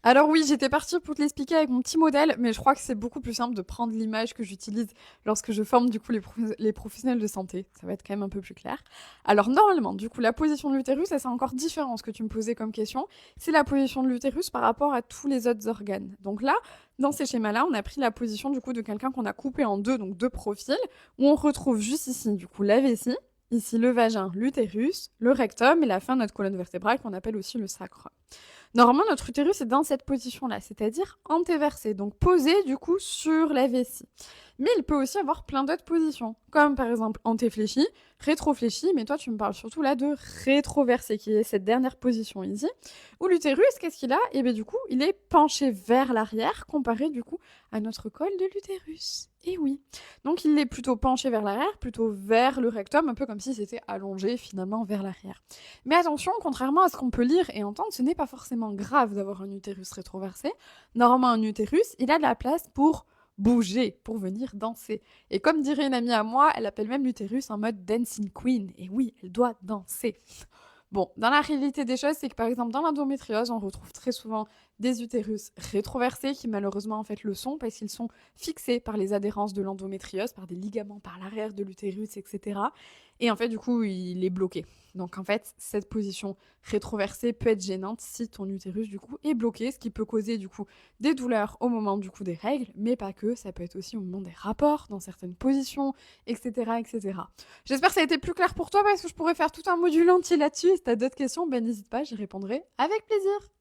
Alors oui, j'étais partie pour te l'expliquer avec mon petit modèle, mais je crois que c'est beaucoup plus simple de prendre l'image que j'utilise lorsque je forme du coup les professionnels de santé. Ça va être quand même un peu plus clair. Alors normalement, du coup, la position de l'utérus, ça c'est encore différent ce que tu me posais comme question. C'est la position de l'utérus par rapport à tous les autres organes. Donc là, dans ces schémas-là, on a pris la position du coup de quelqu'un qu'on a coupé en deux, donc deux profils, où on retrouve juste ici du coup la vessie, ici le vagin, l'utérus, le rectum et la fin de notre colonne vertébrale qu'on appelle aussi le sacre. Normalement, notre utérus est dans cette position-là, c'est-à-dire antéversé, donc posé du coup sur la vessie. Mais il peut aussi avoir plein d'autres positions, comme par exemple antéfléchi, rétrofléchi, mais toi tu me parles surtout là de rétroversé, qui est cette dernière position ici, où l'utérus, qu'est-ce qu'il a? Et bien du coup, il est penché vers l'arrière, comparé du coup à notre col de l'utérus. Et oui. Donc il est plutôt penché vers l'arrière, plutôt vers le rectum, un peu comme si c'était allongé finalement vers l'arrière. Mais attention, contrairement à ce qu'on peut lire et entendre, ce n'est pas forcément grave d'avoir un utérus rétroversé. Normalement, un utérus, il a de la place pour bouger, pour venir danser. Et comme dirait une amie à moi, elle appelle même l'utérus en mode dancing queen. Et oui, elle doit danser. Bon, dans la réalité des choses, c'est que par exemple dans l'endométriose, on retrouve très souvent des utérus rétroversés qui malheureusement en fait le sont parce qu'ils sont fixés par les adhérences de l'endométriose, par des ligaments par l'arrière de l'utérus, etc. Et en fait du coup il est bloqué. Donc en fait cette position rétroversée peut être gênante si ton utérus du coup est bloqué, ce qui peut causer du coup des douleurs au moment du coup des règles, mais pas que, ça peut être aussi au moment des rapports, dans certaines positions, etc. etc. J'espère que ça a été plus clair pour toi parce que je pourrais faire tout un module entier là-dessus. Et si t'as d'autres questions, ben n'hésite pas, j'y répondrai avec plaisir.